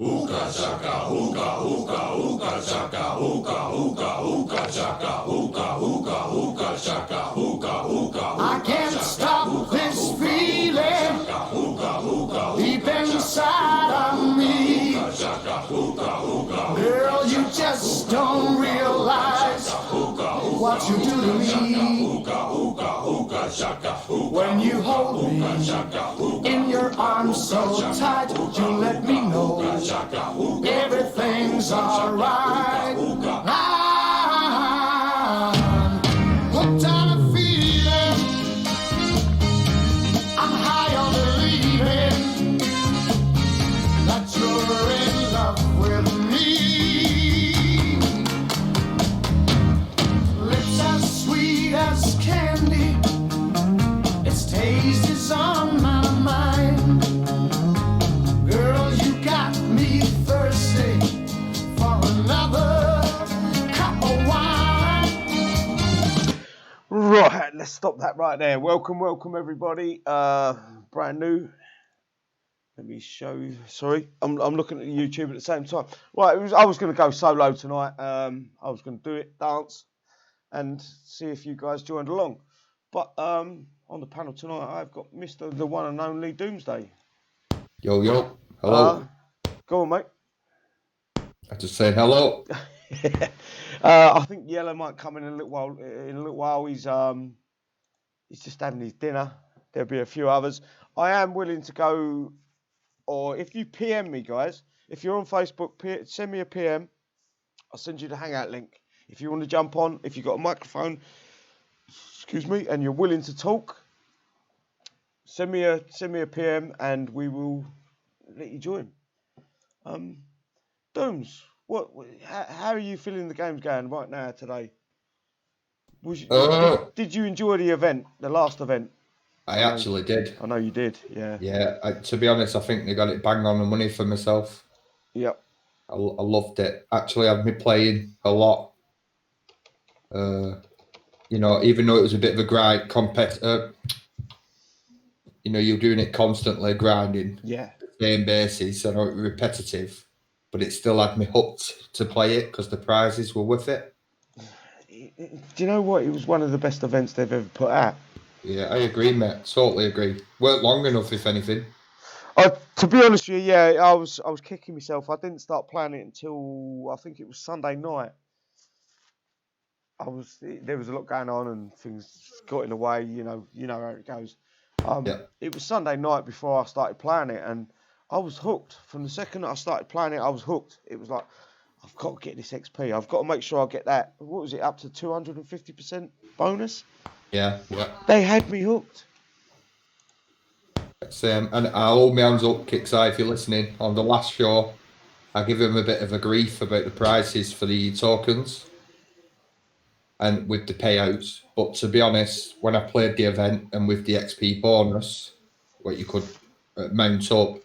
Ooga chaka, ooga, ooga, ooga chaka, ooga, ooga, ooga chaka, ooga, ooga, ooga chaka, ooga, ooga, I can't stop this feeling deep inside of me. Girl, you just don't realize what you do to me. When you hold me in your arms so tight, you let me know everything's alright. I'm hooked on a feeling, I'm high on believing that you're in love with me. Lips as sweet as candy, its taste is on my mind. Girl, you got me thirsty for another cup of wine. Right, let's stop that right there. Welcome everybody. Brand new. Let me show you. Sorry, I'm looking at YouTube at the same time. Right, I was going to go solo tonight. I was going to do it, dance, and see if you guys joined along. But on the panel tonight, I've got Mr. the one and only Doomsday. Yo, hello. Go on, mate. I just said hello. I think Yellow might come in a little while. He's just having his dinner. There'll be a few others. I am willing to go, or if you PM me, guys, if you're on Facebook, send me a PM. I'll send you the Hangout link. If you want to jump on, if you've got a microphone, and you're willing to talk, send me a PM and we will let you join. Dooms, how are you feeling the game's going right now today? Did you enjoy the event, the last event? I actually did. I know you did, yeah. Yeah, to be honest, I think they got it bang on the money for myself. Yep. I loved it. Actually, I've been playing a lot. Even though it was a bit of a grind, you're doing it constantly, grinding. Yeah. Same basis. I know it was repetitive, but it still had me hooked to play it because the prizes were worth it. Do you know what? It was one of the best events they've ever put out. Yeah, I agree, mate. Totally agree. Weren't long enough, if anything. To be honest with you, yeah, I was kicking myself. I didn't start playing it until I think it was Sunday night. There was a lot going on and things got in the way. You know how it goes. Yeah. It was Sunday night before I started playing it, and I was hooked. From the second that I started playing it, I was hooked. It was like, I've got to get this XP. I've got to make sure I get that. What was it, up to 250% bonus? Yeah. They had me hooked. Same, and I'll hold my hands up, Kickside, if you're listening. On the last show, I give him a bit of a grief about the prices for the tokens and with the payouts. But to be honest, when I played the event and with the XP bonus, what you could mount up,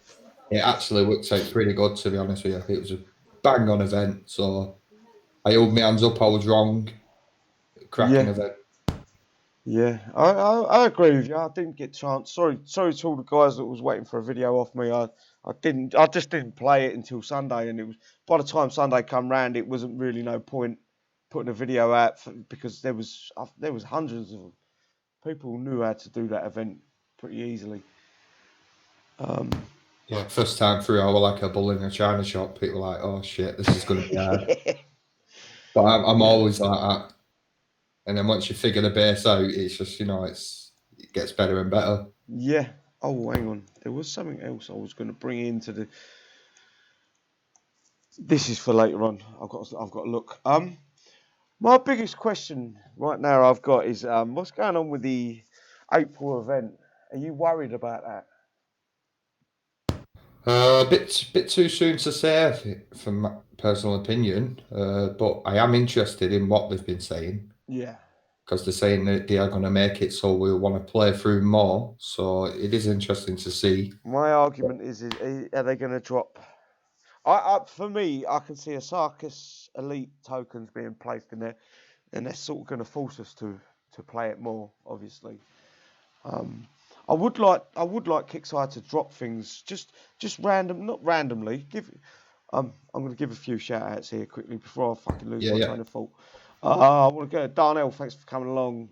it actually worked out pretty good, to be honest with you. It was a bang on event, so I hold my hands up, I was wrong. Cracking event. Yeah, I agree with you. I didn't get a chance. Sorry to all the guys that was waiting for a video off me. I just didn't play it until Sunday, and it was by the time Sunday come round, it wasn't really no point putting a video out because there was hundreds of people who knew how to do that event pretty easily. Yeah, first time through, I was like a bull in a china shop. People were like, oh shit, this is going to be hard. But I'm always like that. And then once you figure the base out, it's just, it gets better and better. Yeah. Oh, hang on. There was something else I was going to bring into the. This is for later on. I've got to look. My biggest question right now I've got is what's going on with the April event? Are you worried about that? A bit too soon to say, from my personal opinion. But I am interested in what they've been saying. Yeah. Because they're saying that they are going to make it so we'll want to play through more. So it is interesting to see. My argument is are they going to drop? For me, I can see a Sarkis Elite tokens being placed in there, and they're sort of going to force us to play it more. Obviously, I would like Kickside to drop things just random, not randomly. I'm going to give a few shout outs here quickly before I fucking lose Yeah, my yeah. train of thought. I want to go to Darnell. Thanks for coming along.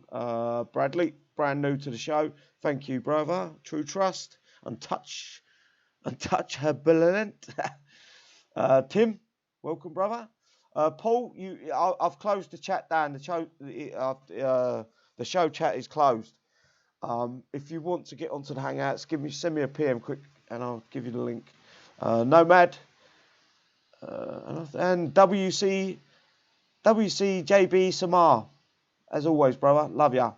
Bradley, brand new to the show. Thank you, brother. True Trust. Untouchability. Tim, welcome, brother. Paul, I've closed the chat down. The show chat is closed. If you want to get onto the Hangouts, send me a PM quick, and I'll give you the link. Nomad and WCJB Samar, as always, brother. Love ya.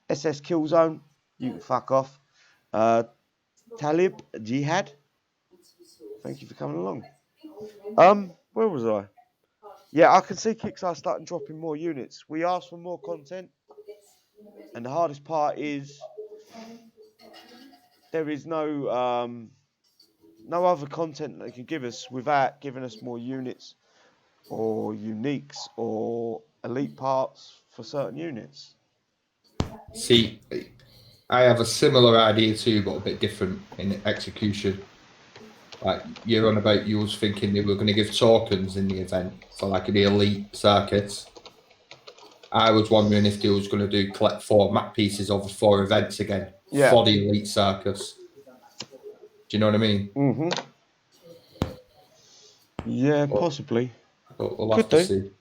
SS Killzone, you can fuck off. Talib Jihad, thank you for coming along. Where was I? Yeah, I can see Kickstarter starting dropping more units. We asked for more content, and the hardest part is there is no other content they can give us without giving us more units or uniques or elite parts for certain units. See, I have a similar idea too, but a bit different in execution. Like you're on about, you was thinking they were going to give tokens in the event for like the elite circuits. I was wondering if they was going to do collect 4 map pieces over 4 events again for the elite circus. Do you know what I mean? Mm-hmm. Yeah, possibly. We'll have to see.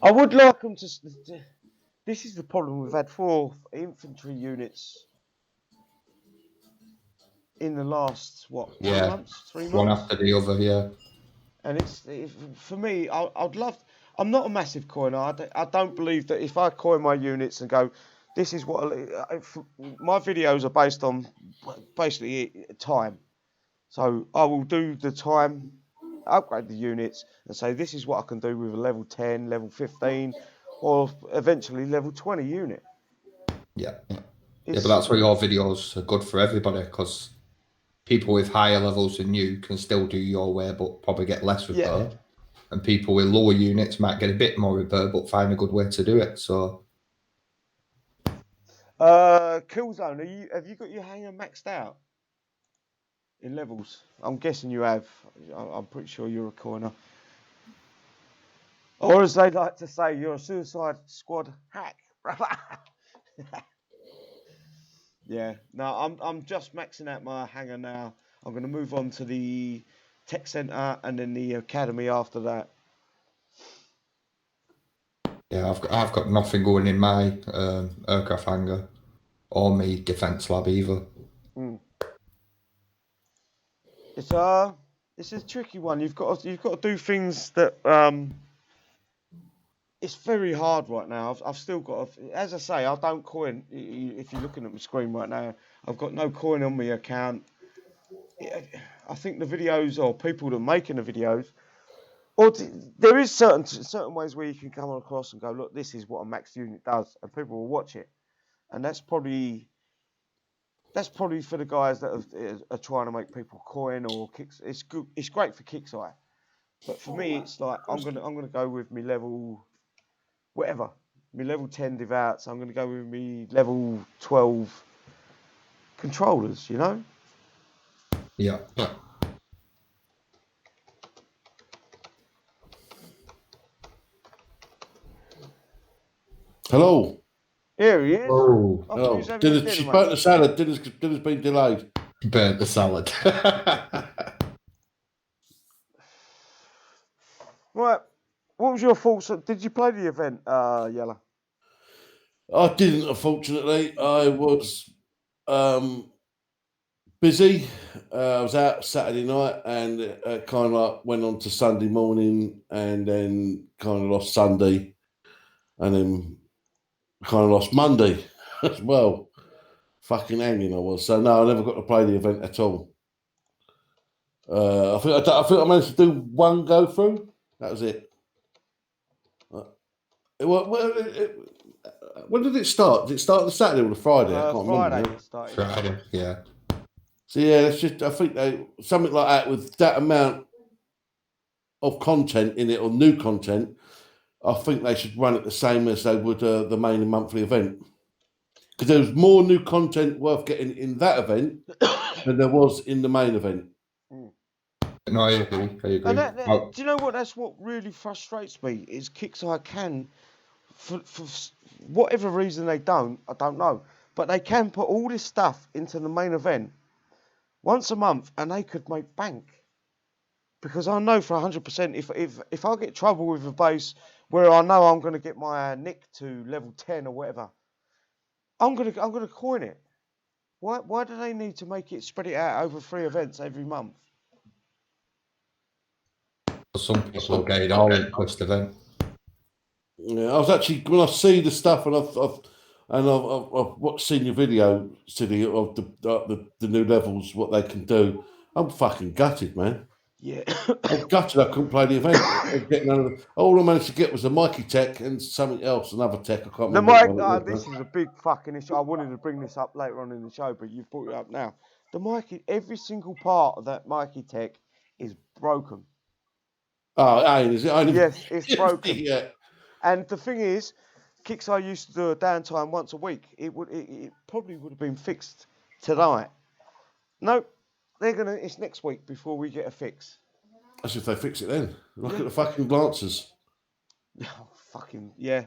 I would like them to. This is the problem. We've had 4 infantry units in the last 3 months? One after the other, yeah. And for me, I'd love. I'm not a massive coiner. I don't believe that if I coin my units and go, this is what my videos are based on, basically time. So I will do the time, upgrade the units, and say this is what I can do with a level 10, level 15, or eventually level 20 unit. Yeah, but that's why your videos are good for everybody, because people with higher levels than you can still do your way, but probably get less with her. And people with lower units might get a bit more with her, but find a good way to do it. So, Killzone, have you got your hanger maxed out in levels? I'm guessing you have. I'm pretty sure you're a coiner. Or as they like to say, you're a Suicide Squad hack, brother. Yeah, no, I'm just maxing out my hanger now. I'm going to move on to the tech center and then the academy after that. Yeah, I've got nothing going in my aircraft hangar or me defense lab either. It's a tricky one. You've got to do things that it's very hard right now. I've still got to, as I say, I don't coin. If you're looking at my screen right now, I've got no coin on my account. I think the videos or people that are making the videos, or there is certain ways where you can come across and go, look, this is what a max unit does, and people will watch it, and that's probably for the guys that are trying to make people coin or kicks. It's good. It's great for Kickstarter, but for me, it's like I'm gonna go with me level, whatever, me level 10 devouts. I'm gonna go with me level 12 controllers. You know. Yeah. Hello. Here he is. Oh, she burnt the salad. Dinner's been delayed. Burnt the salad. Right. What was your thoughts? Did you play the event, Yella? I didn't, unfortunately. I was busy. I was out Saturday night and kind of like went on to Sunday morning and then kind of lost Sunday and then kind of lost Monday as well. Fucking hanging I was. So no, I never got to play the event at all. I think I managed to do one go through. That was it. When did it start? Did it start on the Saturday or the Friday? I can't remember. It started. Friday, yeah. So yeah, it's just I think something like that with that amount of content in it or new content. I think they should run it the same as they would the main and monthly event, because there was more new content worth getting in that event than there was in the main event. No, I agree. I agree. And do you know what? That's what really frustrates me. Is Kickside can, for whatever reason they don't, I don't know, but they can put all this stuff into the main event once a month, and they could make bank. Because I know for 100%, if I get trouble with a base where I know I'm going to get my nick to level 10 or whatever, I'm gonna coin it. Why do they need to make it spread it out over 3 events every month? Some people get it all in the first event. Yeah, I was actually when I see the stuff and I've seen your video, Siddy, of the new levels, what they can do. I'm fucking gutted, man. Yeah. I'm gutted I couldn't play the event. All I managed to get was a Mikey tech and something else, another tech. I can't The remember. mic, this is a big fucking issue. I wanted to bring this up later on in the show, but you've brought it up now. The Mikey, every single part of that Mikey tech is broken. Oh, is it? Yes, it's broken. Yeah. And the thing is, Kickstarter used to do a downtime once a week. It probably would have been fixed tonight. No, it's next week before we get a fix. That's if they fix it then. Look at the fucking Lancers. Oh, fucking, yeah.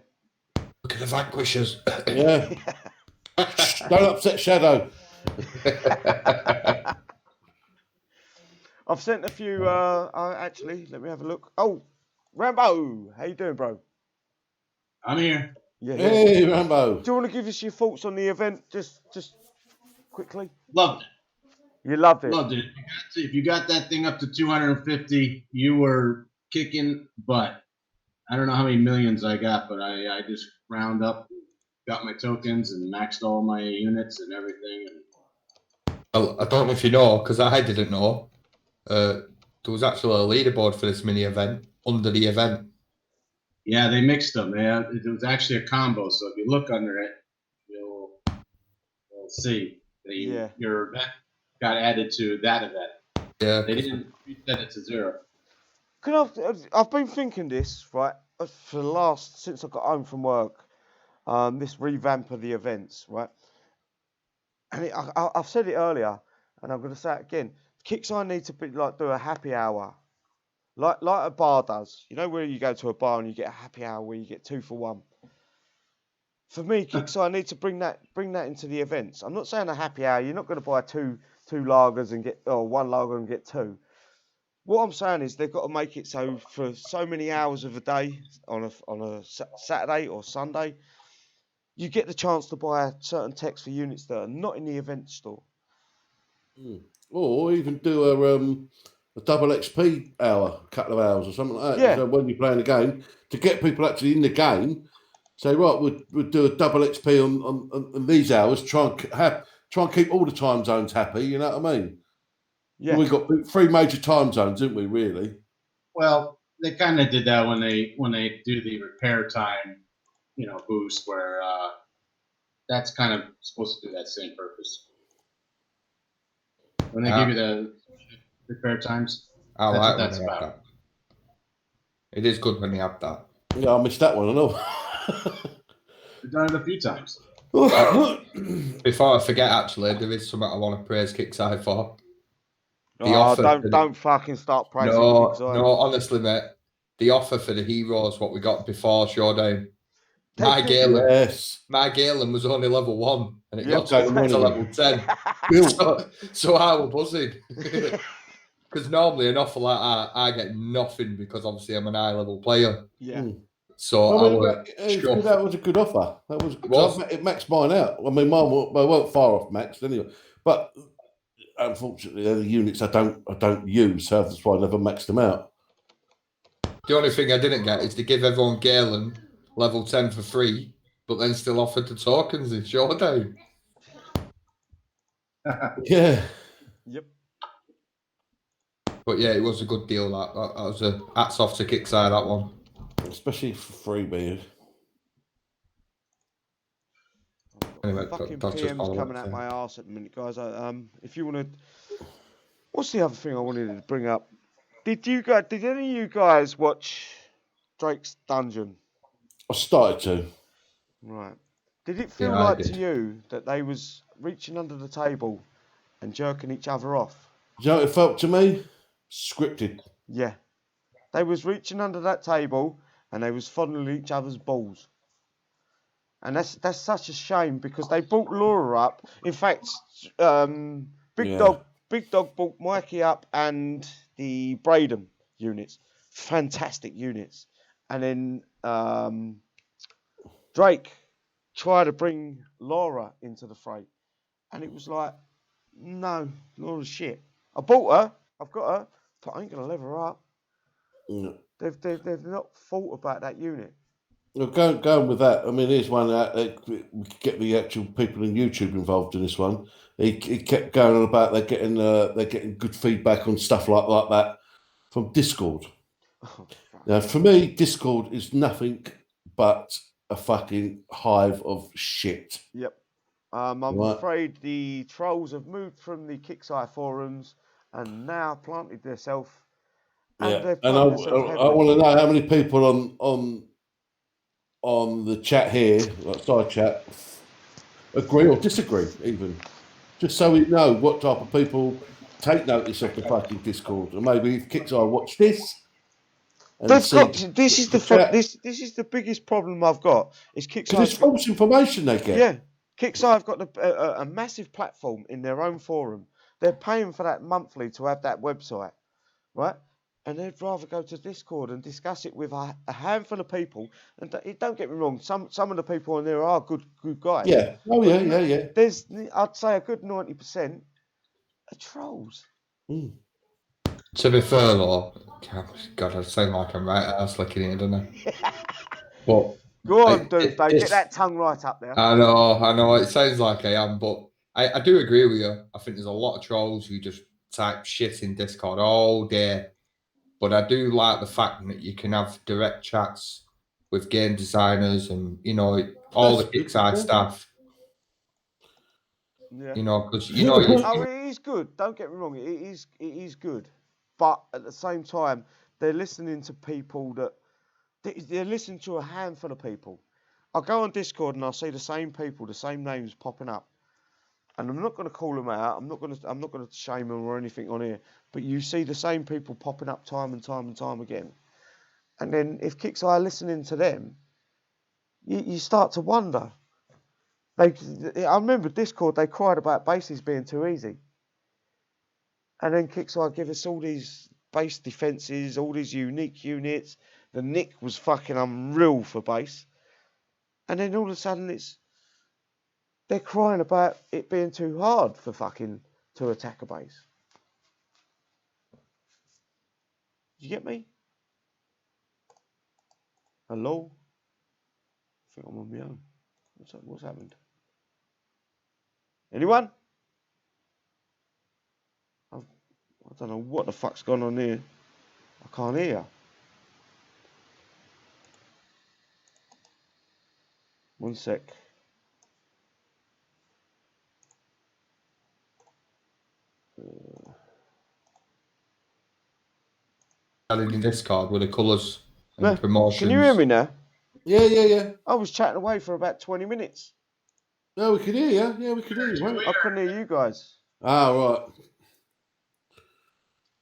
Look at the Vanquishers. Yeah. Don't upset Shadow. I've sent a few, actually, let me have a look. Oh, Rambo, how you doing, bro? I'm here. Yeah. Hey, Rambo. Do you want to give us your thoughts on the event, just quickly? Loved it. You loved it. Loved it. If you got that thing up to 250, you were kicking butt. I don't know how many millions I got, but I just round up, got my tokens, and maxed all my units and everything. Well, I don't know if you know, because I didn't know. There was actually a leaderboard for this mini event under the event. Yeah, they mixed them. It was actually a combo. So if you look under it, you'll see that your event got added to that event. Yeah, they didn't set it to 0. I've been thinking this right for since I got home from work. This revamp of the events, right? And I've said it earlier, and I'm going to say it again. Kickstarter need to be do a happy hour, like a bar does. You know where you go to a bar and you get a happy hour where you get 2 for 1. For me, Kickstarter need to bring that into the events. I'm not saying a happy hour. You're not going to buy two lagers and one lager and get 2. What I'm saying is they've got to make it so for so many hours of a day on a Saturday or Sunday, you get the chance to buy certain techs for units that are not in the event store. Or even do a double XP hour, a couple of hours or something like that. Yeah. So when you're playing a game, to get people actually in the game, say, right, we'll do a double XP on these hours, try and keep all the time zones happy, you know what I mean? Yeah. We've got 3 major time zones, didn't we, really? Well, they kind of did that when they do the repair time, boost, where that's kind of supposed to do that same purpose. When they give you the repair times, I that's like what that's when they have about. that. It is good when they have that. Yeah, I missed that one, I know. We've done it a few times. Before I forget, actually, there is something I want to praise Kickside for. Don't fucking start praising Kickside. No, honestly, mate. The offer for the heroes, what we got before Showdown. My Galen was only level 1, and it got to level 10. so I was buzzing. Because normally an offer like that, I get nothing because obviously I'm an high level player. Yeah. So that was a good offer. That was it maxed mine out. I mean, mine weren't far off maxed anyway. But unfortunately, they're the units I don't use, so that's why I never maxed them out. The only thing I didn't get is to give everyone Galen level 10 for free, but then still offered the tokens in Showdown. Yeah. Yep. But yeah, it was a good deal. That was a hats off to Kickside, that one. Especially for free, man. Anyway, fucking PM's coming out my arse at the minute, guys. If you want to, what's the other thing I wanted to bring up? Did any of you guys watch Drake's Dungeon? I started to. Right. Did it feel like to you that they was reaching under the table and jerking each other off? Do you know what it felt to me? scripted. Yeah. They was reaching under that table and they was fondling each other's balls. And that's such a shame because they brought Laura up. In fact, Big Dog brought Mikey up and the Braden units. Fantastic units. And then Drake tried to bring Laura into the fray. And it was like, no, Laura's shit. I bought her, I've got her, but I ain't going to level her up. Yeah. They've not thought about that unit. Well, going with that, I mean, here's one that we could get the actual people in YouTube involved in this one. He kept going on about they're getting good feedback on stuff like that from Discord. Now, for me, Discord is nothing but a fucking hive of shit. Yep. I'm afraid the trolls have moved from the Kickseye forums and now planted themselves. And I want to know how many people on the chat here, like side chat, agree or disagree, even. Just so we know what type of people take notice of the fucking Discord. And maybe if Kickseye watch this. This is the biggest problem I've got. Is Kickseye. Because it's false information they get. Yeah. Kickseye have got a massive platform in their own forum. They're paying for that monthly to have that website, right? And they'd rather go to Discord and discuss it with a handful of people. And don't get me wrong, some of the people on there are good guys. Yeah. Oh, yeah. There's, I'd say, a good 90% are trolls. Mm. To be fair, though, God, I sound like I'm right ass licking it, don't I? But go on, dude. Get that tongue right up there. I know. It sounds like I am, but I do agree with you. I think there's a lot of trolls who just type shit in Discord all day. But I do like the fact that you can have direct chats with game designers and, all the Kickside staff. Yeah. Because, oh, it is good. Don't get me wrong. It is good. But at the same time, they're listening to people they're listening to a handful of people. I'll go on Discord and I'll see the same people, the same names popping up. And I'm not going to call them out. I'm not going to shame them or anything on here. But you see the same people popping up time and time again. And then if Kickseye are listening to them, you start to wonder. I remember Discord, they cried about bases being too easy. And then Kickseye give us all these base defences, all these unique units. The Nick was fucking unreal for base. And then all of a sudden they're crying about it being too hard for fucking to attack a base. You get me? Hello? I think I'm on my own. What's happened? Anyone? I don't know what the fuck's gone on here. I can't hear. One sec. in Discord with the colours and promotions. Can you hear me now? Yeah. I was chatting away for about 20 minutes. No, we can hear you. Yeah, we can hear you. Right? I couldn't hear you guys. Ah, right.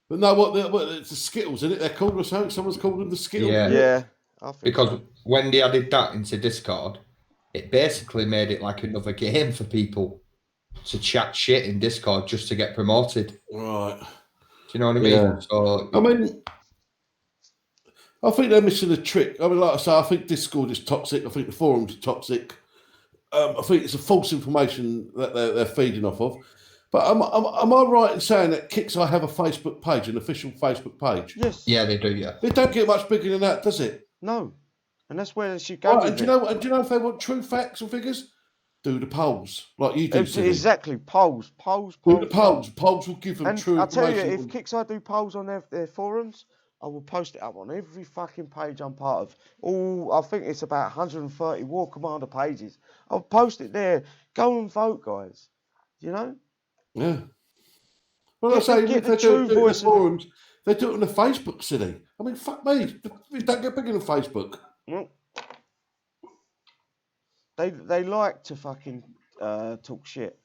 But no, it's the Skittles, isn't it? They're called or something. Someone's called them the Skittles. Yeah. I think because so. when they added that into Discord, it basically made it like another game for people to chat shit in Discord just to get promoted. Right. Do you know what I mean? Yeah. So I think they're missing a trick. I mean, like I say, I think Discord is toxic. I think the forums are toxic. I think it's a false information that they're feeding off of. But am I right in saying that Kickseye have a Facebook page, an official Facebook page? Yes. Yeah, they do. Yeah. It don't get much bigger than that, does it? No. And that's where they should go. Right, and do you know if they want true facts and figures? Do the polls like you do. Exactly, polls. Do the polls. Polls will give them true information. I'll tell you, if Kickseye do polls on their forums, I will post it up on every fucking page I'm part of. I think it's about 130 War Commander pages. I'll post it there. Go and vote, guys. You know? Yeah. Well, I say, if they do it in the forums, they do it on the Facebook, Siddy. I mean, fuck me. It don't get bigger than Facebook. They like to fucking talk shit.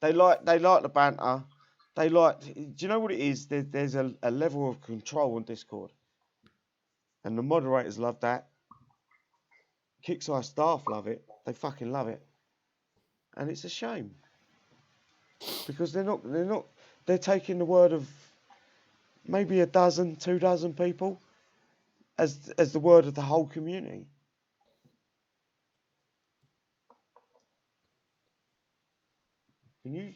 They like the banter. They like. Do you know what it is? There's a level of control on Discord, and the moderators love that. Kickseye staff love it. They fucking love it, and it's a shame because they're taking the word of maybe 2 dozen people as the word of the whole community. Can you?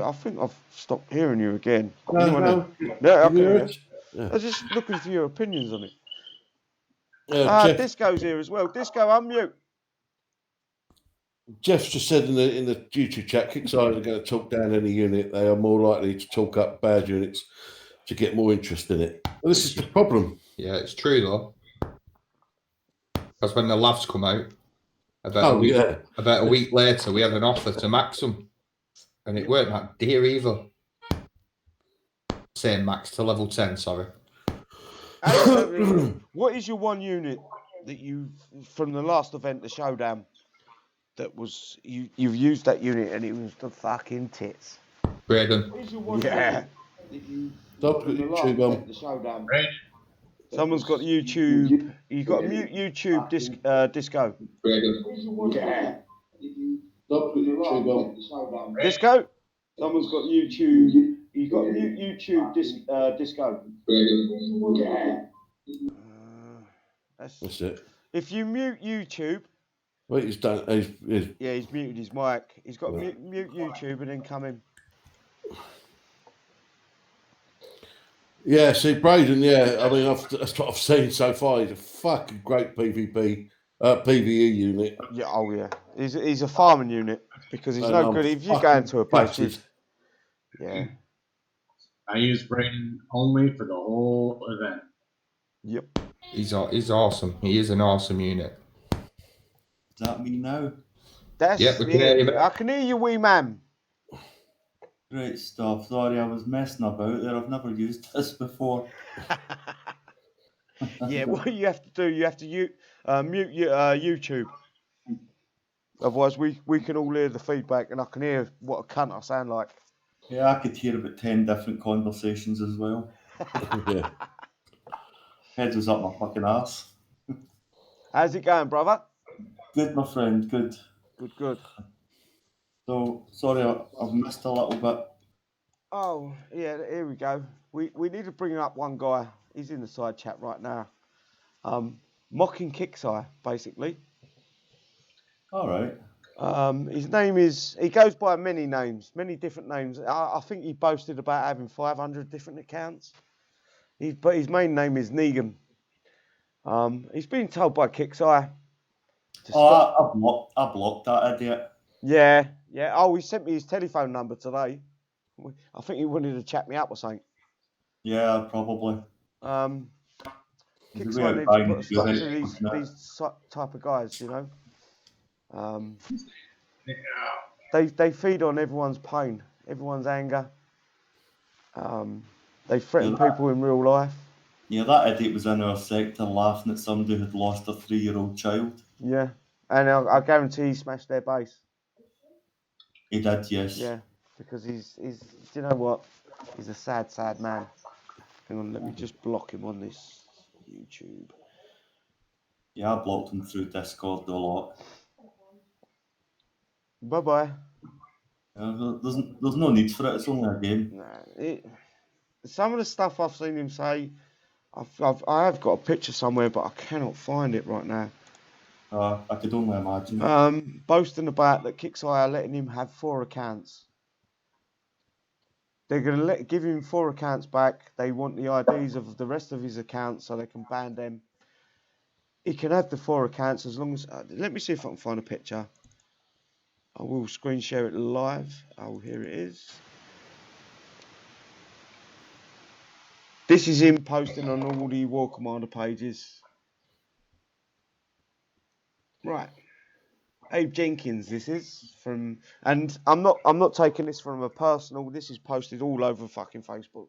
I think I've stopped hearing you again. No. Yeah, I Can you can hear hear. us? Yeah. I was just looking for your opinions on it. Jeff, Disco's here as well. Disco, unmute. Jeff's just said in the YouTube chat, Kickstarter are going to talk down any unit. They are more likely to talk up bad units to get more interest in it. Well, this is the problem. Yeah, it's true though. Because when the laughs come out, about a week later, we had an offer to max them, and it weren't that dear either. Same max to level 10. Sorry. What is your one unit that you from the last event, the Showdown, that was you've used that unit and it was the fucking tits? Braden. Yeah. Stop with YouTube on. The Showdown. Right. Someone's got YouTube. You got to mute YouTube, Disco. Braden. Yeah. Stop with YouTube on. Disco. Someone's got YouTube. You got to mute YouTube, Disco. Braden. Yeah. That's it. If you mute YouTube. Wait, he's done. Yeah, he's muted his mic. He's got to mute YouTube and then come in. Yeah, see, Braden, yeah, I mean, that's what I've seen so far. He's a fucking great PvE unit. Yeah, oh yeah. He's a farming unit because he's And no I'm good. If you go into a base gutted. with... Yeah. I use Braden only for the whole event. Yep. He's awesome. He is an awesome unit. Is that me now? That's Yep, we can hear you, mate. I can hear you, wee man. Great stuff. Sorry, I was messing about there. I've never used this before. Yeah, what you have to do, you have to mute your YouTube. Otherwise, we can all hear the feedback, and I can hear what a cunt I sound like. Yeah, I could hear about 10 different conversations as well. Yeah. Head was up my fucking ass. How's it going, brother? Good, my friend, good. Good. So, sorry, I've missed a little bit. Oh, yeah, here we go. We need to bring up one guy. He's in the side chat right now. Mocking Kickseye, basically. All right. His name is, he goes by many names, many different names. I think he boasted about having 500 different accounts. But his main name is Negan. He's been told by Kickseye to stop. I blocked that idiot. Yeah. Oh, he sent me his telephone number today. I think he wanted to chat me up or something. Yeah, probably. Kickseye needs to put a stop to these type of guys, you know. They feed on everyone's pain, everyone's anger. They threaten people in real life. Yeah, that idiot was in our sector laughing at somebody who'd lost a 3-year-old child. Yeah, and I guarantee he smashed their base. He did, yes. Yeah, because he's do you know what? He's a sad man. Hang on, let me just block him on this YouTube. Yeah, I blocked him through Discord a lot. Bye-bye. There's no need for it. It's only a game. Nah, some of the stuff I've seen him say, I have got a picture somewhere, but I cannot find it right now. I could only imagine. Boasting about that Kickseye are letting him have 4 accounts. They're going to give him 4 accounts back. They want the IDs of the rest of his accounts so they can ban them. He can have the 4 accounts as long as... let me see if I can find a picture. I will screen share it live. Oh, here it is. This is him posting on all the War Commander pages. Right. Abe Jenkins, this is from, and I'm not taking this from a personal. This is posted all over fucking Facebook.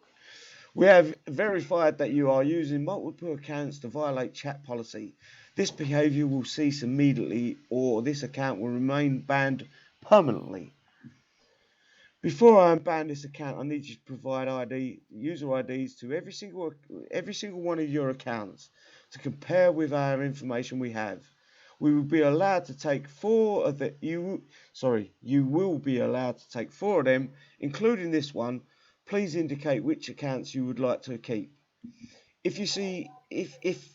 We have verified that you are using multiple accounts to violate chat policy. This behaviour will cease immediately, or this account will remain banned permanently. Before I unban this account, I need you to provide user IDs to every single one of your accounts to compare with our information we have. We will be allowed to take you will be allowed to take 4 of them, including this one. Please indicate which accounts you would like to keep. If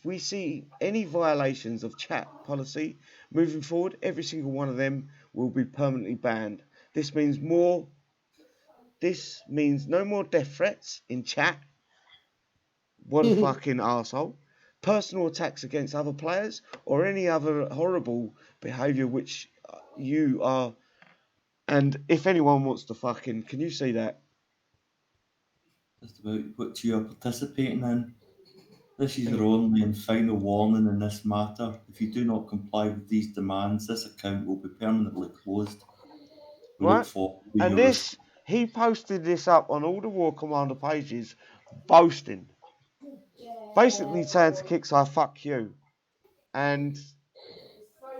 we see any violations of chat policy moving forward, every single one of them will be permanently banned. This means no more death threats in chat. What a fucking arsehole. Personal attacks against other players or any other horrible behaviour which you are. And if anyone wants to fucking, can you see that? Just about what you are participating in. This is your only and final warning in this matter. If you do not comply with these demands, this account will be permanently closed. We look Right? forward to And your he posted this up on all the War Commander pages, boasting. Basically saying to Kixeye, fuck you. And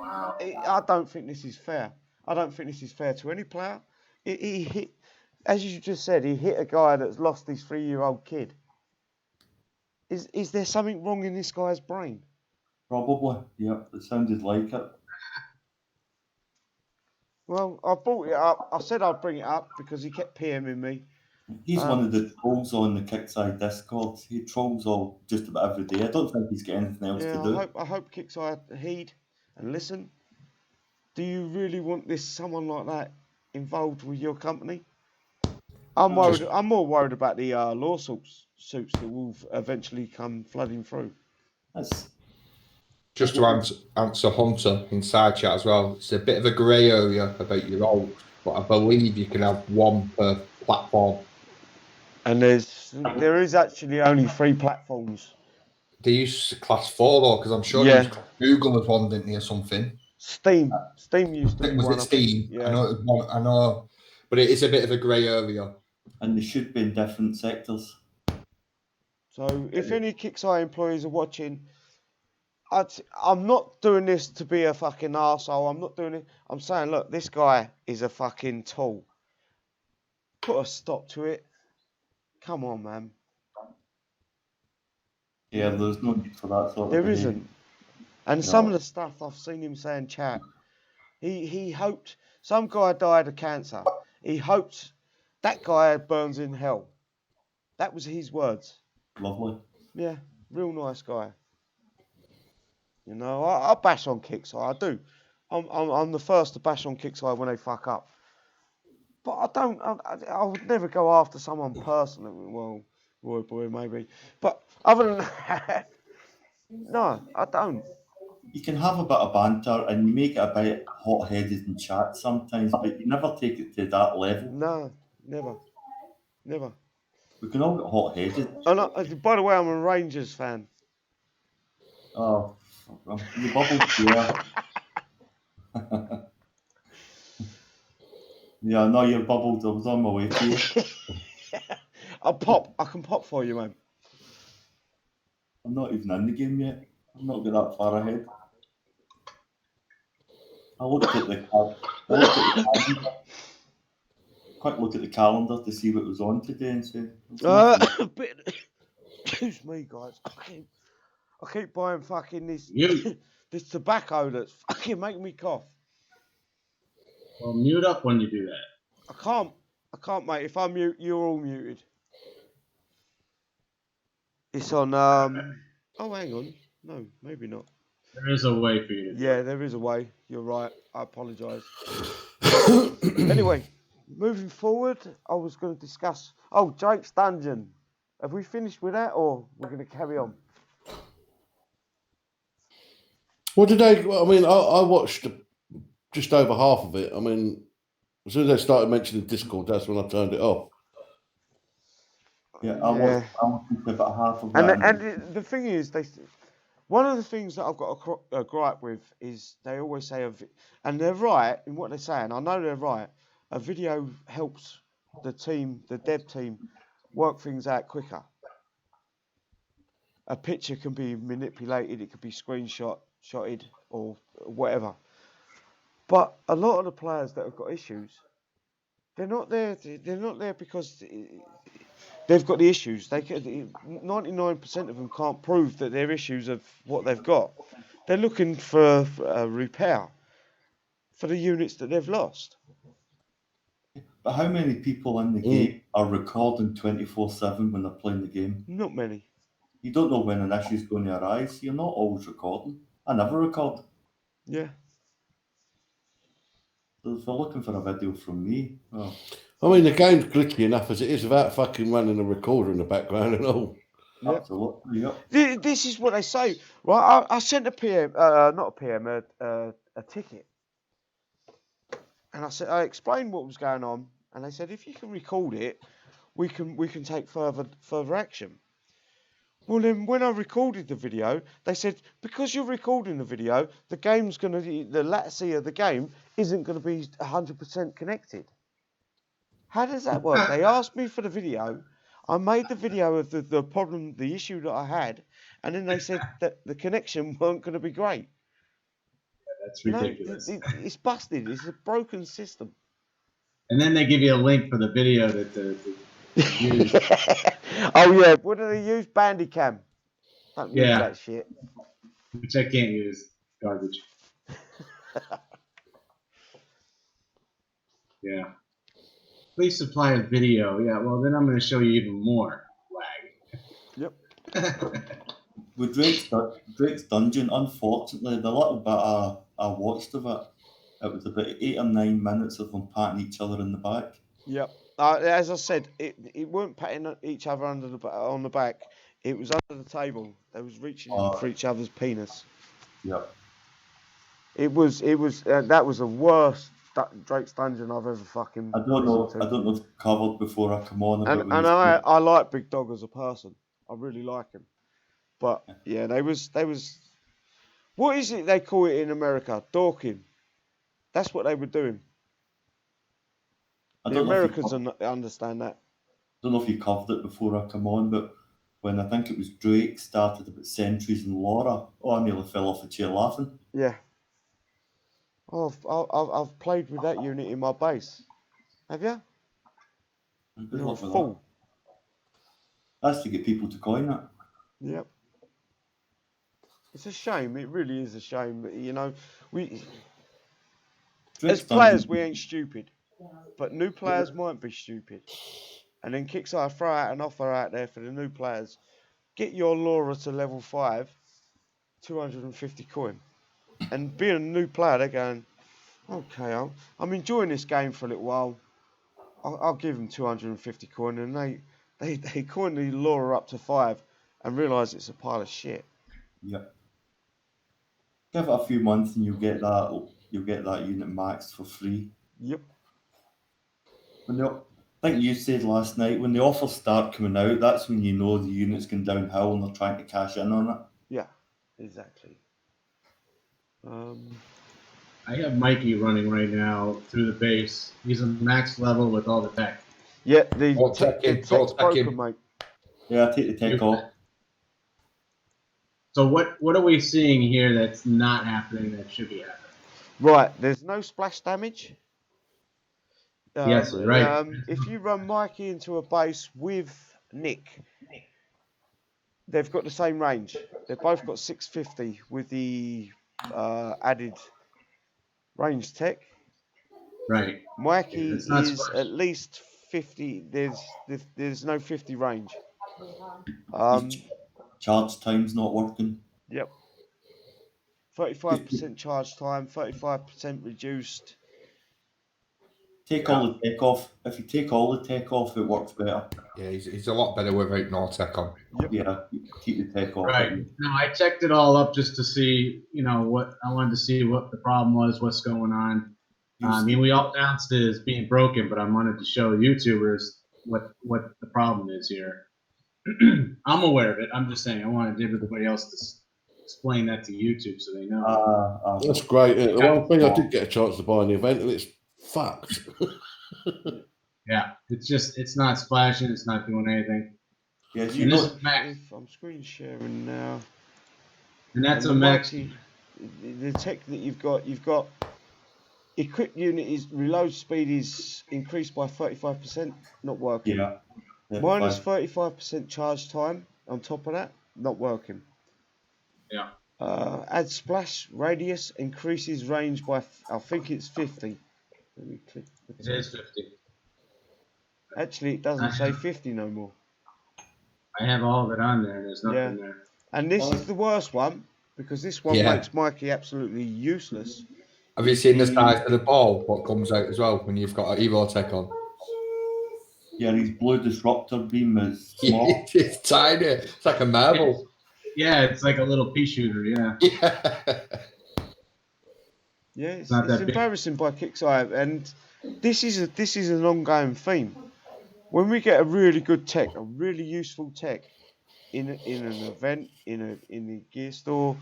I don't think this is fair. I don't think this is fair to any player. He hit, as you just said, he hit a guy that's lost his 3-year-old kid. Is there something wrong in this guy's brain? Probably, yeah, it sounded like it. Well, I brought it up. I said I'd bring it up because he kept PMing me. He's one of the trolls on the Kickside Discord. He trolls all just about every day. I don't think he's got anything else to do. I hope Kixeye heed and listen. Do you really want someone like that involved with your company? I'm worried. I'm more worried about the lawsuits that will eventually come flooding through. That's Just to answer Hunter in side chat as well, it's a bit of a grey area about your alt, but I believe you can have one per platform. And there is actually only 3 platforms. They use class 4 though, because I'm sure they used Google as one, didn't they, or something? Steam used to be Was one. it Steam? Yeah. I know it was one. I know, but it is a bit of a grey area. and they should be in different sectors. So if any Kixeye employees are watching, I'm not doing this to be a fucking arsehole. I'm not doing it. I'm saying, look, this guy is a fucking tool. Put a stop to it. Come on, man. Yeah, there's no need for that sort of There behaviour. isn't. And some of the stuff I've seen him say in chat, he hoped some guy died of cancer. He hoped that guy burns in hell. That was his words. Lovely. Yeah, real nice guy. You know, I bash on Kixeye. I do. I'm the first to bash on Kixeye when they fuck up. But I would never go after someone personally. Well, Roy Boy maybe. But other than that, no, I don't. You can have a bit of banter and you make it a bit hot-headed in chat sometimes, but you never take it to that level. No, never. Never. We can all get hot-headed. And by the way, I'm a Rangers fan. Oh, you bubbled here. Yeah, no, you're bubbled. I was on my way to you. I can pop for you, man. I'm not even in the game yet. I'm not got that far ahead. I looked at the calendar. Quick look at the calendar to see what was on today and say. Excuse me, guys. I keep buying fucking this Mute. this tobacco that's fucking making me cough. Well, mute up when you do that. I can't, mate. If I mute, you're all muted. It's on. Oh, hang on. No, maybe not. There is a way for you to do Yeah, there is a way. You're right. I apologise. Anyway, moving forward, I was going to discuss. Oh, Jake's Dungeon. Have we finished with that, or we're going to carry on? What did they? I mean, I watched just over half of it. I mean, as soon as they started mentioning Discord, that's when I turned it off. Yeah, I watched about half of that. And the thing is, one of the things that I've got a gripe with is they always say, and they're right in what they're saying. I know they're right. A video helps the dev team, work things out quicker. A picture can be manipulated, it could be shotted or whatever. But a lot of the players that have got issues, They're not there. They're not there because they've got the issues. 99% of them can't prove that they're issues of what they've got. They're looking for repair for the units that they've lost. But how many people in the game are recording 24/7 when they're playing the game? Not many. You don't know when an issue's going to arise. You're not always recording. I never record. Yeah. So if they're looking for a video from me, well, I mean, the game's glitchy enough as it is without fucking running a recorder in the background and all. Yep. absolutely, yep. This is what they say. Well, I sent a PM, not a PM, a ticket, and I explained what was going on, and they said if you can record it, we can take further action. Well, then when I recorded the video, they said because you're recording the video, the latency of the game isn't gonna be 100% connected. How does that work? They asked me for the video. I made the video of the problem, the issue that I had, and then they said that the connection weren't going to be great. That's ridiculous. It's busted. It's a broken system. And then they give you a link for the video that to use. Oh yeah, what do they use? Bandicam. Don't use Yeah. that shit. Which I can't use. Garbage. Yeah. Please supply a video. Yeah, well, then I'm going to show you even more lag. Yep. With Drake's Dungeon, unfortunately, the little bit I watched of it was about 8 or 9 minutes of them patting each other in the back. Yep. As I said, it weren't patting each other on the back. It was under the table. They was reaching for each other's penis. Yep. It was that was the worst Drake's Dungeon I've ever fucking. I don't know if it's covered before I come on. And I like Big Dog as a person. I really like him. But yeah, they was. What is it they call it in America? Dorking. That's what they were doing. The Americans understand that. I don't know if you covered it before I come on, but when I think it was Drake started about Sentries and Laura, I nearly fell off a chair laughing. Yeah. I've played with that unit in my base. Have you? Good luck with Full. that. That's to get people to coin it. Yep. It's a shame. It really is a shame. But, you know, as players, we ain't stupid. But new players might be stupid. And then Kickstarter throw out an offer out there for the new players. Get your Laura to level 5, 250 coin. And being a new player, they're going, okay, I'm enjoying this game for a little while. I'll give them 250 coin. And they coin the Laura up to 5 and realise it's a pile of shit. Yep. Give it a few months and you'll get that unit maxed for free. Yep. I think you said last night, when the offers start coming out, that's when you know the unit's going downhill and they're trying to cash in on it. Yeah, exactly. I have Mikey running right now through the base. He's a max level with all the tech. Yeah, the tech's broken, him. mate. Yeah, take the tech off. So what are we seeing here that's not happening that should be happening? Right, there's no splash damage. Yes, right. If you run Mikey into a base with Nick, they've got the same range. They've both got 650 with the added range tech. Right. Mikey It's not is splash. at least 50. There's no 50 range. Charge time's not working. Yep. 35% charge time, 35% reduced. Take all the tech off. If you take all the tech off, it works better. Yeah, he's a lot better without no tech on. Yep. Yeah, keep the tech off. Right. No, I checked it all up just to see, what I wanted to see what the problem was, what's going on. I mean, we all announced it as being broken, but I wanted to show YouTubers what the problem is here. I'm aware of it. I'm just saying I wanted everybody else to explain that to YouTube so they know. That's great. The one thing I did get a chance to buy in the event, and it's fucked. Yeah, it's not splashing. It's not doing anything. Yes, And this is max. I'm screen sharing now. And that's And a max. the tech that you've got Equipped unit is reload speed is increased by 35%. Not working. Yeah. Minus 35. 35% charge time on top of that. Not working. Yeah. Add splash radius, increases range by, I think it's 50. Let me click. It is 50. Actually, it doesn't say 50 no more. I have all of it on there. There's nothing there. And this is the worst one, because this one Yeah. makes Mikey absolutely useless. Have you seen the size of the ball? What comes out as well when you've got an Evo Tech on? Yeah, his blue disruptor beam is small. It's tiny. It's like a marble. Yeah, it's like a little pea shooter. Yeah. Yeah, it's not that big. embarrassing by Kicks Eye, and this is an ongoing theme. When we get a really good tech, a really useful tech, in an event, in the gear store,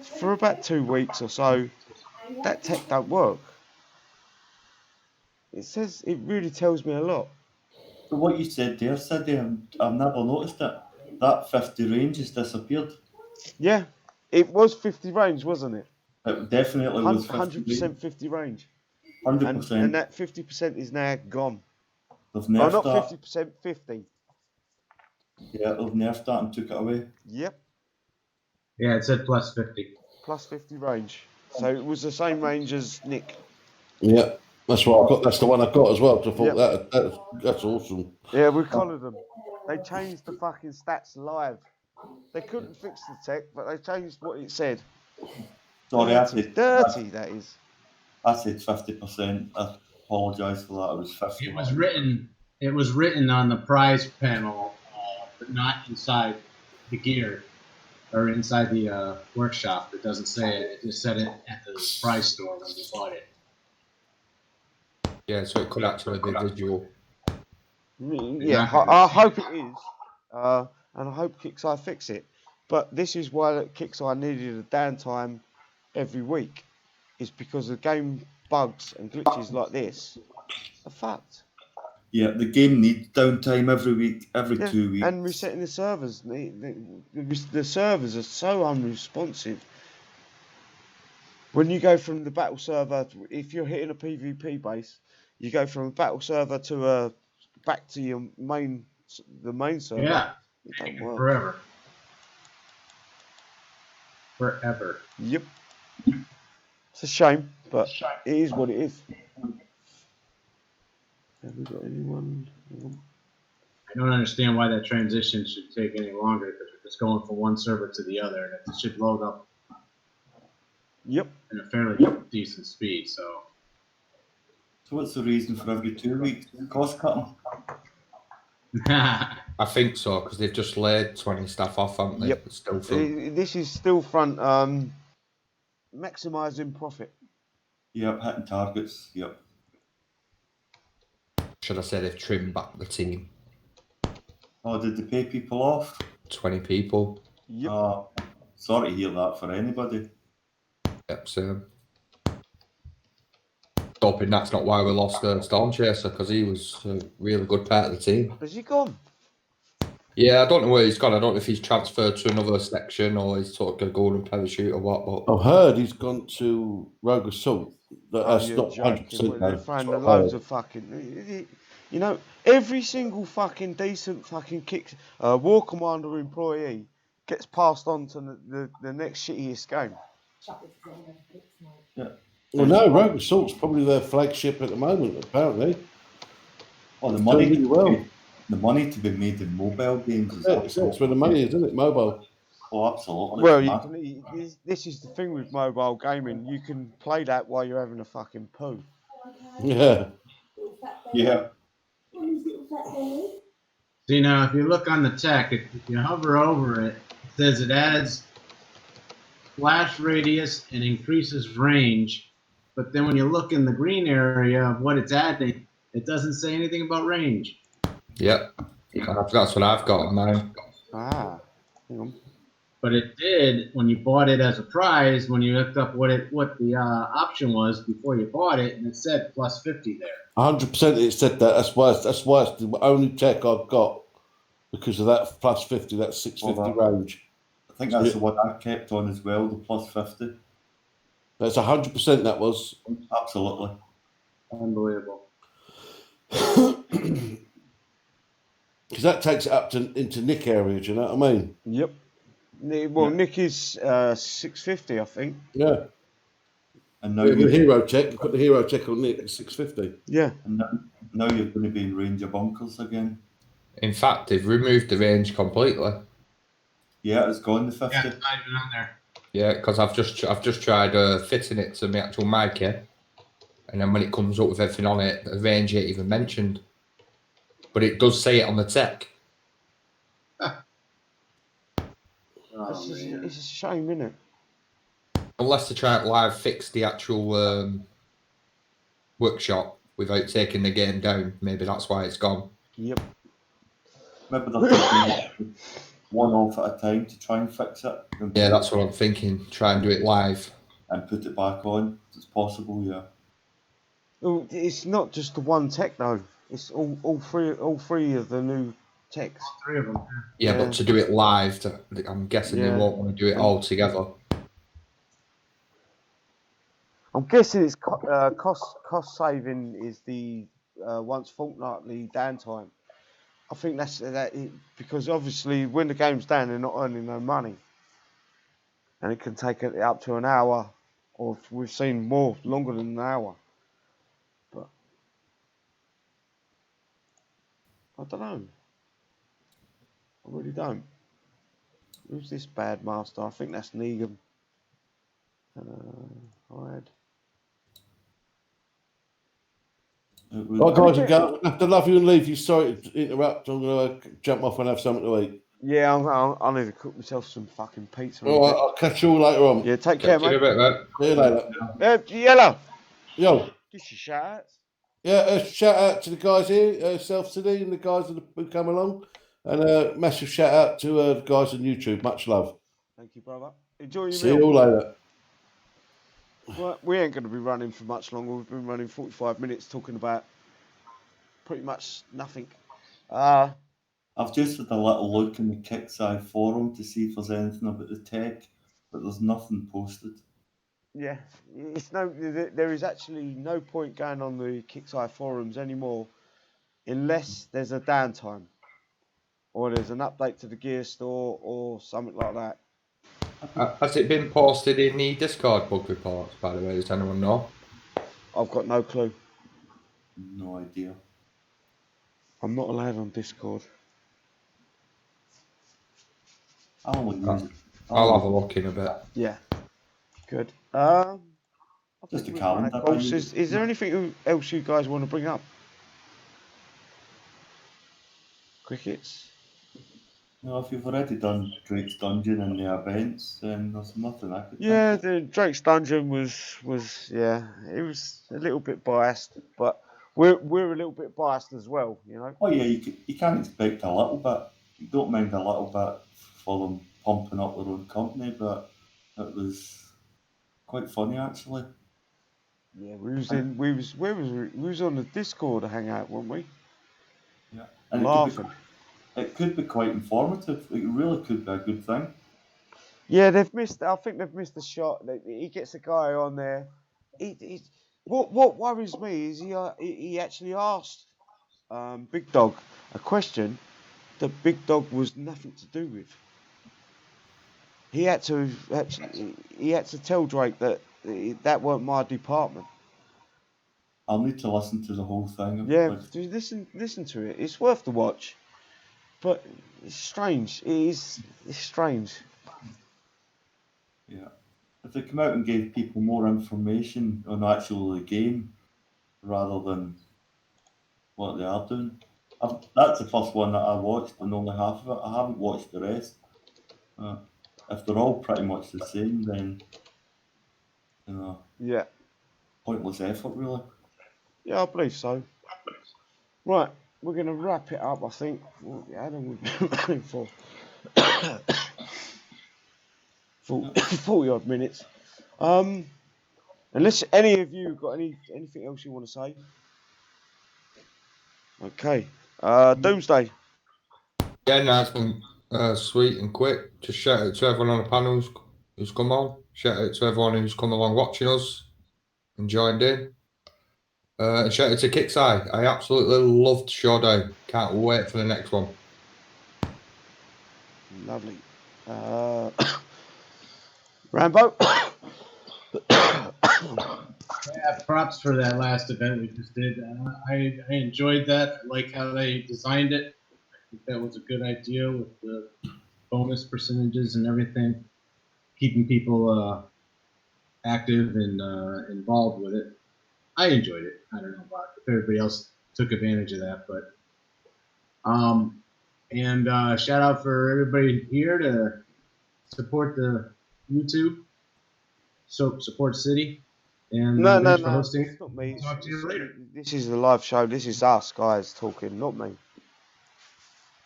for about 2 weeks or so, that tech don't work. It really tells me a lot. But what you said there, Siddy, I've never noticed it. That 50 range has disappeared. Yeah, it was 50 range, wasn't it? It definitely was 100% 50 range. 100%. And that 50% is now gone. They've Oh, nerfed not that. 50%, 50. Yeah, they've nerfed that and took it away. Yep. Yeah, it said plus 50. Plus 50 range. So it was the same range as Nick. Yeah, that's what I got. That's the one I got as well. So I thought that's awesome. Yeah, we collared them. They changed the fucking stats live. They couldn't fix the tech, but they changed what it said. Sorry, I said Dirty, that is. I said 50%. I apologise for that. It was 50. It was written on the prize panel, but not inside the gear or inside the workshop. It doesn't say it. It just said it at the prize store when you bought it. Yeah, so it could actually be visual. Yeah, I hope it is. And I hope Kixeye fix it. But this is why Kixeye needed a downtime every week. Is because the game bugs and glitches like this are fucked. Yeah, the game needs downtime every week, every 2 weeks. And resetting the servers. The servers are so unresponsive. When you go from the battle server, if you're hitting a PvP base, you go from a battle server to back to your main server. Yeah, it don't work. Forever. Yep. It's a shame, but it is what it is. Have we got anyone? I don't understand why that transition should take any longer, because we're just going from one server to the other, and it should load up. Yep. In a fairly decent speed. So what's the reason for every 2 weeks? Cost cutting? I think so, because they've just laid 20 staff off, haven't they? Yep. It's still front. This is still front. Maximising profit. Yep, hitting targets. Yep. Should I say they've trimmed back the team? Oh, did they pay people off? 20 people. Yep. Sorry to hear that for anybody. Yep, same. Hoping that's not why we lost Storm Chaser, because he was a really good part of the team. Has he gone? Yeah, I don't know where he's gone. I don't know if he's transferred to another section or he's sort of golden parachute or what. But I've heard he's gone to Rogue Assault. That's not 100%. They're throwing loads of fucking. You know, every single fucking decent fucking War Commander employee gets passed on to the next shittiest game. Yeah. Well, no, Rogue Assault's probably their flagship at the moment, apparently. Oh, the money to be made in mobile games is that's where the money is, isn't it? Mobile. Oh, absolutely. Well, this is the thing with mobile gaming. You can play that while you're having a fucking poo. Yeah. Yeah. See, now, if you look on the tech, if you hover over it, it says it adds flash radius and increases range. But then when you look in the green area of what it's adding, it doesn't say anything about range. Yep. That's what I've got on mine. Hang on. But it did when you bought it as a prize, when you looked up what the option was before you bought it, and it said plus 50 there. 100% it said that. That's why it's the only tech I've got, because of that plus 50, that 650 range. I think that's the one I kept on as well, the plus 50. That's 100%. That was. Absolutely. Unbelievable. Because that takes it up into Nick area. Do you know what I mean? Yep. Well, Yeah. Nick is 650, I think. Yeah. And now The you're, hero check. Put the hero check on Nick at 650. Yeah. and now you're going to be in range of bunkers again. In fact, they've removed the range completely. Yeah, it's gone the 50. Yeah, it's not even on there. Yeah, because I've just tried fitting it to my actual mic here, and then when it comes up with everything on it, the range ain't even mentioned. But it does say it on the tech. Oh, man. It's a shame, isn't it? Unless they try to live fix the actual workshop without taking the game down, maybe that's why it's gone. Yep. Maybe they're taking one off at a time to try and fix it. Yeah, that's what I'm thinking. Try and do it live. And put it back on. It's possible, yeah. Well, it's not just the one tech though. It's all three of the new techs. 3 of them. Yeah, Yeah. but to do it live, I'm guessing they Yeah. won't want to do it all together. I'm guessing it's cost saving is the once fortnightly downtime. I think that's because obviously when the game's down, they're not earning no money, and it can take it up to an hour, or we've seen more longer than an hour. But I don't know. I really don't. Who's this bad master? I think that's Negan. Hide. Right, guys and girls, I have to love you and leave you. Sorry to interrupt. I'm going to jump off and have something to eat. Yeah, I need to cook myself some fucking pizza. All right, I'll catch you all later on. Yeah, take care, Catch you in mate. a bit, mate. See you later. Yellow. Yo. Give you shout outs. Yeah, shout out to the guys here, Self City, and the guys who come along. And a massive shout out to the guys on YouTube. Much love. Thank you, brother. Enjoy your See meal. you all later. Well, we ain't going to be running for much longer. We've been running 45 minutes talking about pretty much nothing. I've just had a little look in the Kickside forum to see if there's anything about the tech, but there's nothing posted. Yeah, there is actually no point going on the Kickside forums anymore unless there's a downtime or there's an update to the gear store or something like that. Has it been posted in the Discord bug reports, by the way? Does anyone know? I've got no clue. No idea. I'm not allowed on Discord. I'll use it. I'll have a look in a bit. Yeah. Good. Just a we've calendar. run out of calls. Is there anything else you guys want to bring up? Crickets? No, if you've already done Drake's Dungeon and the events, then there's nothing I could Yeah, think of. the Drake's Dungeon was yeah, it was a little bit biased, but we're a little bit biased as well, you know. Oh yeah, you can expect a little bit. You don't mind a little bit for them pumping up their own company, but it was quite funny actually. Yeah, we was on the Discord to hang out, weren't we? Yeah, and Laughing. it could be quite informative. It really could be a good thing. Yeah, I think they've missed the shot. He gets a guy on there. What worries me is he actually asked Big Dog a question that Big Dog was nothing to do with. He had to tell Drake that weren't my department. I'll need to listen to the whole thing. Yeah, listen to it. It's worth the watch, but it's strange. It's strange. Yeah, if they come out and gave people more information on actually the game rather than what they are doing. That's the first one that I watched, and only half of it. I haven't watched the rest. If they're all pretty much the same, then Yeah. pointless effort, really. Yeah, I believe so. Right, we're going to wrap it up, I think. How long have we been running for? 40 odd minutes. Unless any of you got anything else you want to say. Okay. Doomsday. Yeah, nice one. Sweet and quick. Just shout out to everyone on the panels. who's come on. Shout out to everyone who's come along watching us and joined in. And shout out to Kickside. I absolutely loved Showdown. Can't wait for the next one. Lovely. Rambo. Yeah, props for that last event we just did. I enjoyed that. I like how they designed it. I think that was a good idea with the bonus percentages and everything, keeping people active and involved with it. I enjoyed it. I don't know about if everybody else took advantage of that, but and shout out for everybody here to support the YouTube. So support City. And No, thanks for hosting. it's not me. Talk to you later. This is the live show. This is us guys talking, not me.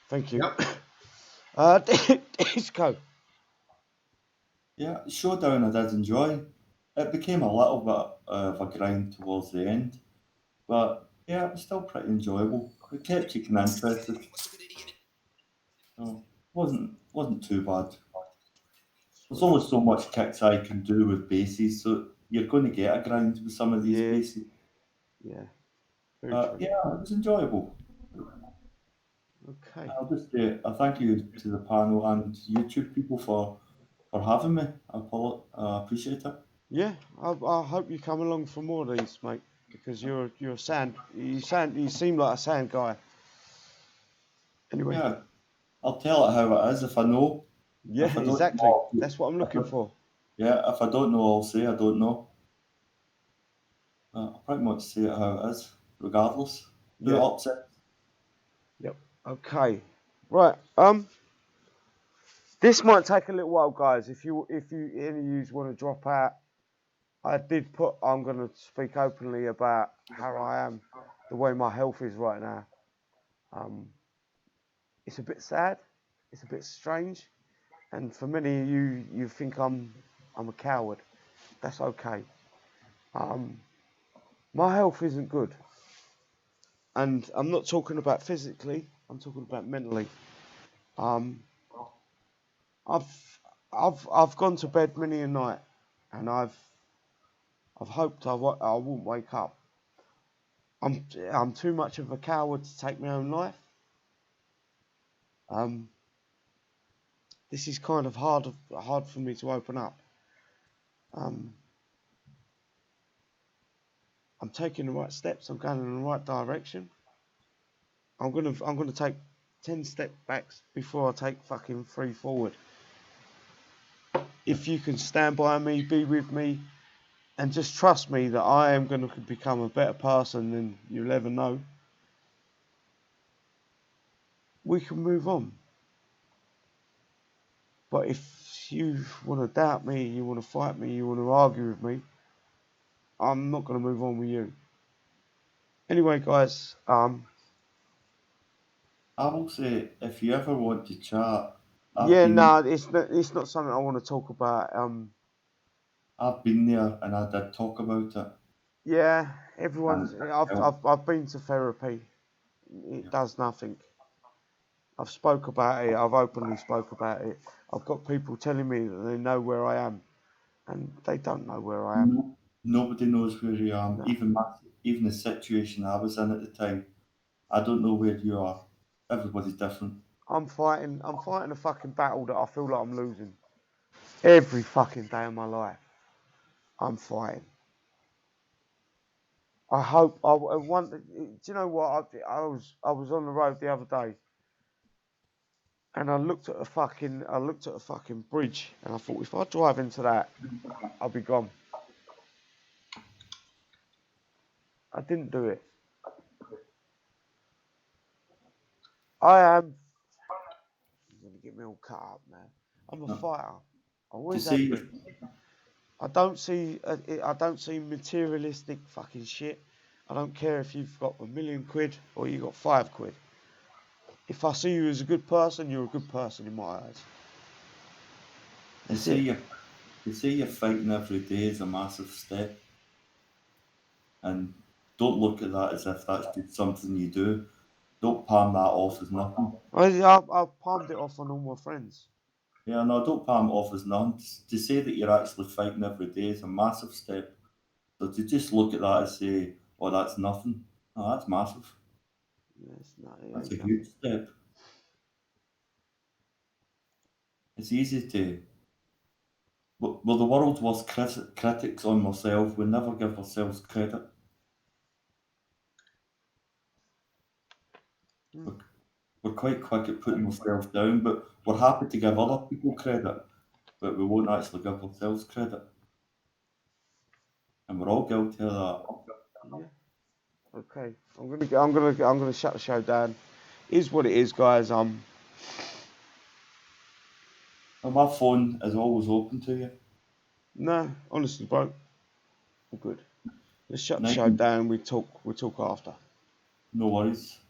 Thank you. Yep. Disco. Yeah, Showdown I did enjoy. It became a little bit of a grind towards the end, but yeah, it was still pretty enjoyable. It kept you kind of interested. So wasn't too bad. There's only so much kicks I can do with bases, so you're going to get a grind with some of these Yeah. bases. Yeah. Very true. Yeah, it was enjoyable. Okay. I'll just say a thank you to the panel and YouTube people for having me. I appreciate it. Yeah, I hope you come along for more of these, mate, because you seem like a sand guy. Anyway. Yeah, I'll tell it how it is if I know. Yeah, If I don't exactly. know, That's what I'm looking for. Yeah, if I don't know, I'll say I don't know. I'll pretty much say it how it is, regardless. Who Yeah. upset? Yep. Okay. Right. This might take a little while, guys. If any of you want to drop out, I'm going to speak openly about how I am, the way my health is right now. It's a bit sad. It's a bit strange. And for many of you, you think I'm a coward. That's okay. My health isn't good. And I'm not talking about physically, I'm talking about mentally. I've gone to bed many a night, and I've hoped I won't wake up. I'm too much of a coward to take my own life. This is kind of hard for me to open up. I'm taking the right steps. I'm going in the right direction. I'm gonna take 10 steps back before I take fucking 3 forward. If you can stand by me, be with me, and just trust me that I am going to become a better person than you'll ever know, we can move on. But if you want to doubt me, you want to fight me, you want to argue with me, I'm not going to move on with you. Anyway, guys, I will say, if you ever want to chat, it's not something I want to talk about. I've been there and I did talk about it. Yeah, I've been to therapy. It does nothing. I've spoke about it. I've openly spoke about it. I've got people telling me that they know where I am, and they don't know where I am. Nobody knows where you are. No. Even the situation I was in at the time, I don't know where you are. Everybody's different. I'm fighting a fucking battle that I feel like I'm losing. Every fucking day of my life, I'm fighting. I hope I want. Do you know what? I was on the road the other day, and I looked at a fucking bridge, and I thought, if I drive into that, I'll be gone. I didn't do it. I am. You're gonna get me all cut up, man. I'm a fighter. I always have been. I don't see materialistic fucking shit. I don't care if you've got £1 million or you got £5. If I see you as a good person, you're a good person in my eyes. They say you're fighting every day is a massive step, and don't look at that as if that's just something you do. Don't palm that off as nothing. I've palmed it off on all my friends. Yeah, no, don't palm it off as none. To say that you're actually fighting every day is a massive step. So to just look at that and say, "Oh, that's nothing," no, that's massive. Yes, no, That's a yeah, huge step. It's easy to. We're the world's worst critics on ourselves. We never give ourselves credit. We're quite quick at putting ourselves down, but we're happy to give other people credit, but we won't actually give ourselves credit. And we're all guilty of that. yeah. Okay, I'm gonna shut the show down. Is what it is, guys. And my phone is always open to you. No, honestly, bro, I'm good. Let's shut the Night. show down. We talk after. No worries.